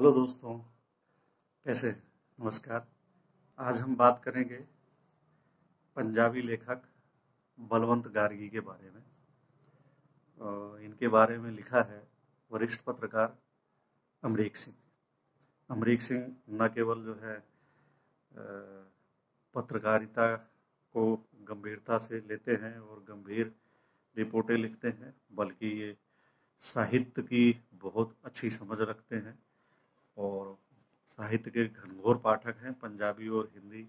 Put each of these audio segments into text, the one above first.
Hello दोस्तों, कैसे हैं? नमस्कार। आज हम बात करेंगे पंजाबी लेखक बलवंत गार्गी के बारे में। इनके बारे में लिखा है वरिष्ठ पत्रकार अमरीक सिंह। अमरीक सिंह न केवल जो है पत्रकारिता को गंभीरता से लेते हैं और गंभीर रिपोर्टें लिखते हैं, बल्कि ये साहित्य की बहुत अच्छी समझ रखते हैं और साहित्य के घनघोर पाठक हैं। पंजाबी और हिंदी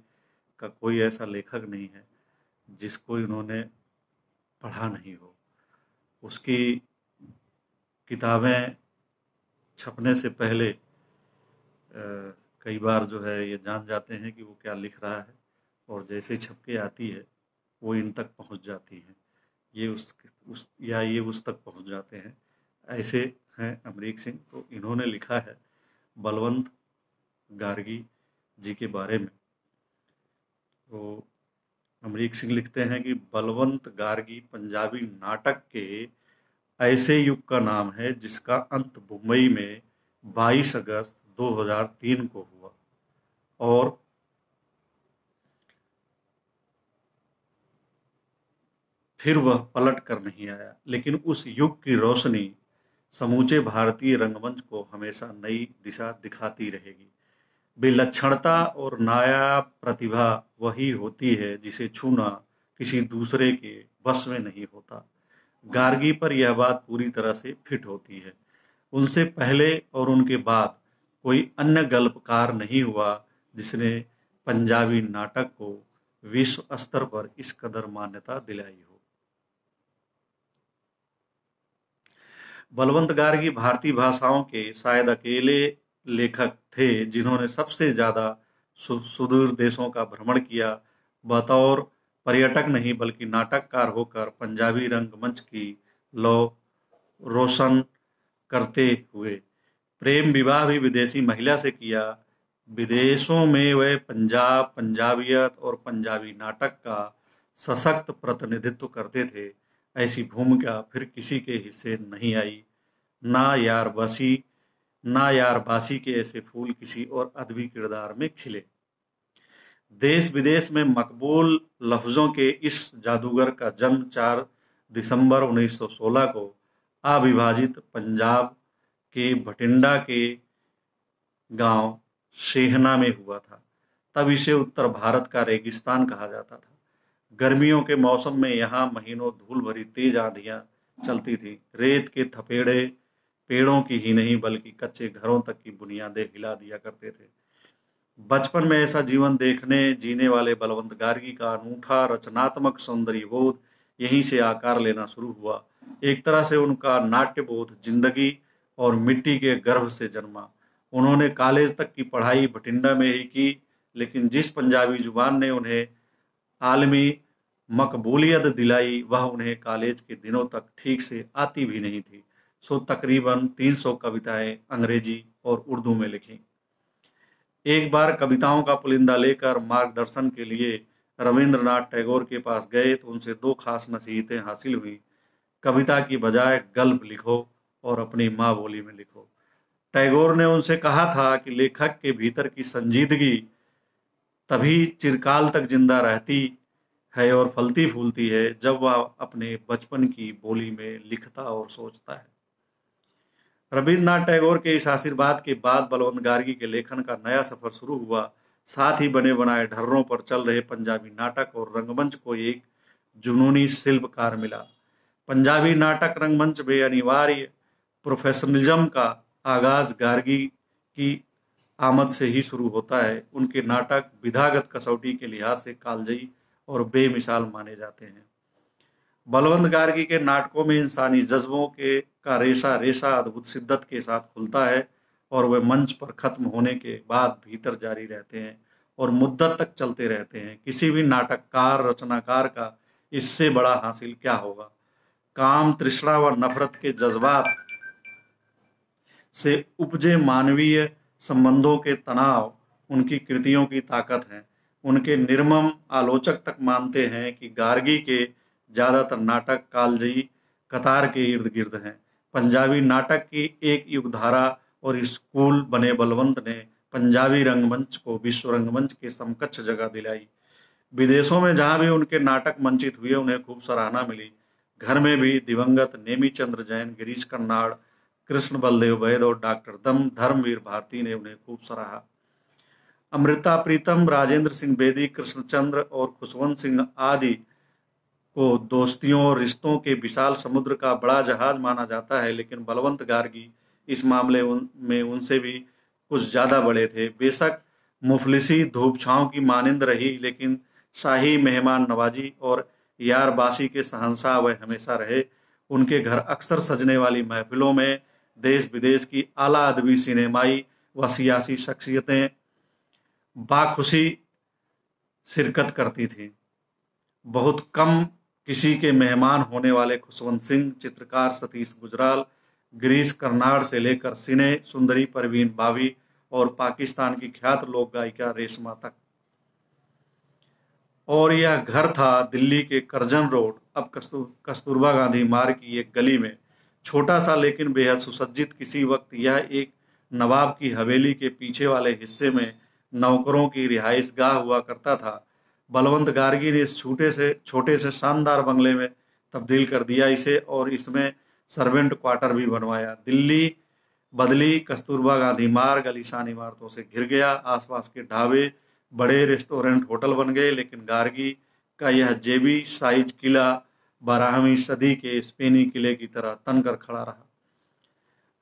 का कोई ऐसा लेखक नहीं है जिसको इन्होंने पढ़ा नहीं हो। उसकी किताबें छपने से पहले कई बार जो है ये जान जाते हैं कि वो क्या लिख रहा है, और जैसे छप के आती है वो इन तक पहुंच जाती है, ये उस तक पहुंच जाते हैं। ऐसे हैं अमरीक सिंह। तो इन्होंने लिखा है बलवंत गार्गी जी के बारे में। तो अमरीक सिंह लिखते हैं कि बलवंत गार्गी पंजाबी नाटक के ऐसे युग का नाम है जिसका अंत मुंबई में 22 अगस्त 2003 को हुआ और फिर वह पलट कर नहीं आया, लेकिन उस युग की रोशनी समूचे भारतीय रंगमंच को हमेशा नई दिशा दिखाती रहेगी। विलक्षणता और नायाब प्रतिभा वही होती है जिसे छूना किसी दूसरे के बस में नहीं होता। गार्गी पर यह बात पूरी तरह से फिट होती है। उनसे पहले और उनके बाद कोई अन्य गल्पकार नहीं हुआ जिसने पंजाबी नाटक को विश्व स्तर पर इस कदर मान्यता दिलाई हो। बलवंत गार्गी भारतीय भाषाओं के शायद अकेले लेखक थे जिन्होंने सबसे ज्यादा सुदूर देशों का भ्रमण किया। बतौर पर्यटक नहीं बल्कि नाटककार होकर पंजाबी रंगमंच की लौ रोशन करते हुए। प्रेम विवाह भी विदेशी महिला से किया। विदेशों में वे पंजाब, पंजाबियत और पंजाबी नाटक का सशक्त प्रतिनिधित्व करते थे। ऐसी भूमिका फिर किसी के हिस्से नहीं आई। ना यार बासी के ऐसे फूल किसी और अदबी किरदार में खिले। देश विदेश में मकबूल लफ्जों के इस जादूगर का जन्म 4 दिसंबर 1916 को अविभाजित पंजाब के भटिंडा के गांव शेहना में हुआ था। तब इसे उत्तर भारत का रेगिस्तान कहा जाता था। गर्मियों के मौसम में यहाँ महीनों धूल भरी तेज आंधियां चलती थी। रेत के थपेड़े पेड़ों की ही नहीं बल्कि कच्चे घरों तक की बुनियादें हिला दिया करते थे। बचपन में ऐसा जीवन देखने जीने वाले बलवंत गार्गी का अनूठा रचनात्मक सौंदर्य बोध यहीं से आकार लेना शुरू हुआ। एक तरह से उनका नाट्य बोध जिंदगी और मिट्टी के गर्भ से जन्मा। उन्होंने कॉलेज तक की पढ़ाई भटिंडा में ही की, लेकिन जिस पंजाबी जुबान ने उन्हें आलमी मकबूलियत दिलाई वह उन्हें कॉलेज के दिनों तक ठीक से आती भी नहीं थी। सो तकरीबन 300 कविताएं अंग्रेजी और उर्दू में लिखी। एक बार कविताओं का पुलिंदा लेकर मार्गदर्शन के लिए रविंद्रनाथ टैगोर के पास गए तो उनसे 2 खास नसीहतें हासिल हुई। कविता की बजाय गल्प लिखो और अपनी माँ बोली में लिखो। टैगोर ने उनसे कहा था कि लेखक के भीतर की संजीदगी तभी चिरकाल तक जिंदा रहती है और फलती फूलती है जब वह अपने बचपन की बोली में लिखता और सोचता है। रविन्द्रनाथ टैगोर के इस आशीर्वाद के बाद बलवंत गार्गी के लेखन का नया सफर शुरू हुआ। साथ ही बने बनाए ढर्रों पर चल रहे पंजाबी नाटक और रंगमंच को एक जुनूनी शिल्पकार मिला। पंजाबी नाटक रंगमंच में अनिवार्य प्रोफेशनलिज्म का आगाज गार्गी की आमद से ही शुरू होता है। उनके नाटक विधागत कसौटी के लिहाज से कालजयी और बेमिसाल माने जाते हैं। बलवंत गार्गी के नाटकों में इंसानी जज्बों के का रेशा रेशा अद्भुत शिद्दत के साथ खुलता है और वे मंच पर खत्म होने के बाद भीतर जारी रहते हैं और मुद्दत तक चलते रहते हैं। किसी भी नाटककार रचनाकार का इससे बड़ा हासिल क्या होगा। काम, तृष्णा व नफरत के जज्बात से उपजे मानवीय संबंधों के तनाव उनकी कृतियों की ताकत है। उनके निर्मम आलोचक तक मानते हैं कि गार्गी के ज्यादातर नाटक कालजयी कतार के इर्द गिर्द हैं। पंजाबी नाटक की एक युगधारा और स्कूल बने बलवंत ने पंजाबी रंगमंच को विश्व रंगमंच के समकक्ष जगह दिलाई। विदेशों में जहां भी उनके नाटक मंचित हुए उन्हें खूब सराहना मिली। घर में भी दिवंगत नेमीचंद्र जैन, गिरीश कर्नाड, कृष्ण बलदेव वैद और डॉक्टर धर्मवीर भारती ने उन्हें खूब सराहा। अमृता प्रीतम, राजेंद्र सिंह बेदी, कृष्णचंद्र और खुशवंत सिंह आदि को दोस्तियों और रिश्तों के विशाल समुद्र का बड़ा जहाज माना जाता है, लेकिन बलवंत गार्गी इस मामले में उनसे भी कुछ ज्यादा बड़े थे। बेशक मुफलिसी धूप छांव की मानिंद रही, लेकिन शाही मेहमान नवाजी और यारबासी के शहंशाह वह हमेशा रहे। उनके घर अक्सर सजने वाली महफिलों में देश विदेश की आला अदबी, सिनेमाई व सियासी शख्सियतें बाखुशी शिरकत करती थी। बहुत कम किसी के मेहमान होने वाले खुशवंत सिंह, चित्रकार सतीश गुजराल, गिरीश कर्नाड से लेकर सिने सुंदरी परवीन बावी और पाकिस्तान की ख्यात लोक गायिका रेशमा तक। और यह घर था दिल्ली के करजन रोड, अब कस्तूरबा गांधी मार्ग की एक गली में। छोटा सा लेकिन बेहद सुसज्जित। किसी वक्त यह एक नवाब की हवेली के पीछे वाले हिस्से में नौकरों की रिहाइश गाह हुआ करता था। बलवंत गार्गी ने इस छोटे से शानदार बंगले में तब्दील कर दिया इसे, और इसमें सर्वेंट क्वार्टर भी बनवाया। दिल्ली बदली, कस्तूरबा गांधी मार्ग आलीशान इमारतों से घिर गया। आसपास के ढाबे बड़े रेस्टोरेंट होटल बन गए, लेकिन गार्गी का यह जेबी साइज किला 12वीं सदी के स्पेनी किले की तरह तनकर खड़ा रहा।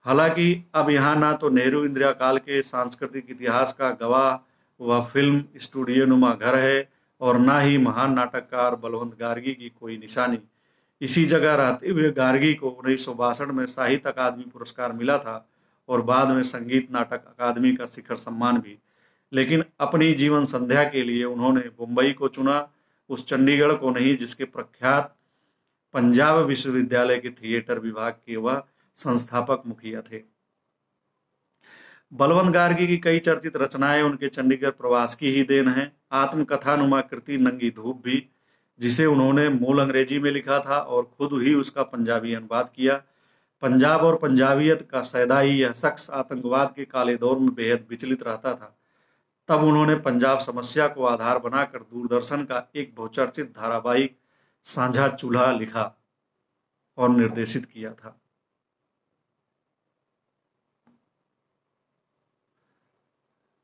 हालांकि अब यहाँ ना तो नेहरू इंदिरा काल के सांस्कृतिक इतिहास का गवाह व फिल्म स्टूडियो नुमा घर है, और ना ही महान नाटककार बलवंत गार्गी की कोई निशानी। इसी जगह रहते हुए गार्गी को 1962 में साहित्य अकादमी पुरस्कार मिला था और बाद में संगीत नाटक अकादमी का शिखर सम्मान भी। लेकिन अपनी जीवन संध्या के लिए उन्होंने मुंबई को चुना, उस चंडीगढ़ को नहीं जिसके प्रख्यात पंजाब विश्वविद्यालय के थिएटर विभाग के वह संस्थापक मुखिया थे। बलवंत गार्गी की कई चर्चित रचनाएं उनके चंडीगढ़ प्रवास की ही देन है। आत्मकथानुमा कृति नंगी धूप भी, जिसे उन्होंने मूल अंग्रेजी में लिखा था और खुद ही उसका पंजाबी अनुवाद किया। पंजाब और पंजाबियत का सैदाई यह शख्स आतंकवाद के काले दौर में बेहद विचलित रहता था। तब उन्होंने पंजाब समस्या को आधार बनाकर दूरदर्शन का एक बहुचर्चित धारावाहिक साझा चूल्हा लिखा और निर्देशित किया था।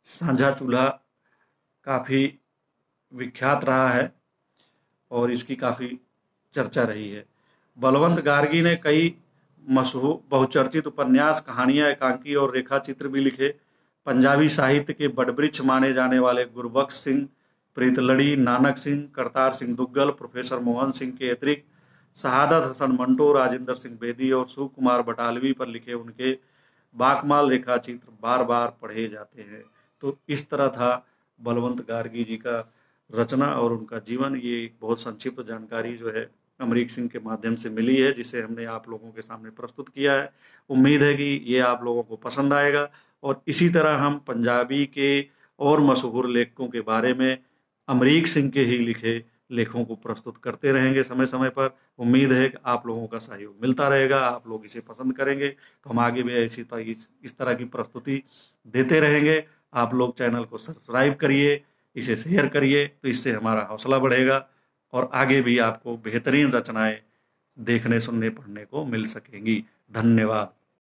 साझा चूल्हा काफी विख्यात रहा है और इसकी काफी चर्चा रही है। बलवंत गार्गी ने कई मशहूर बहुचर्चित उपन्यास, कहानियां, एकांकी और रेखा चित्र भी लिखे। पंजाबी साहित्य के बड़वृक्ष माने जाने वाले गुरबख्श सिंह, प्रीतलड़ी, नानक सिंह, करतार सिंह दुग्गल, प्रोफेसर मोहन सिंह के अतिरिक्त शहादत हसन मंटो, राजेंद्र सिंह बेदी और शिव कुमार बटालवी पर लिखे उनके बाकमाल रेखा चित्र बार बार पढ़े जाते हैं। तो इस तरह था बलवंत गार्गी जी का रचना और उनका जीवन। ये एक बहुत संक्षिप्त जानकारी जो है अमरीक सिंह के माध्यम से मिली है, जिसे हमने आप लोगों के सामने प्रस्तुत किया है। उम्मीद है कि ये आप लोगों को पसंद आएगा और इसी तरह हम पंजाबी के और मशहूर लेखकों के बारे में अमरीक सिंह के ही लिखे लेखों को प्रस्तुत करते रहेंगे समय समय पर। उम्मीद है कि आप लोगों का सहयोग मिलता रहेगा, आप लोग इसे पसंद करेंगे, तो हम आगे भी ऐसी इस तरह की प्रस्तुति देते रहेंगे। आप लोग चैनल को सब्सक्राइब करिए, इसे शेयर करिए, तो इससे हमारा हौसला बढ़ेगा और आगे भी आपको बेहतरीन रचनाएं देखने, सुनने, पढ़ने को मिल सकेंगी। धन्यवाद।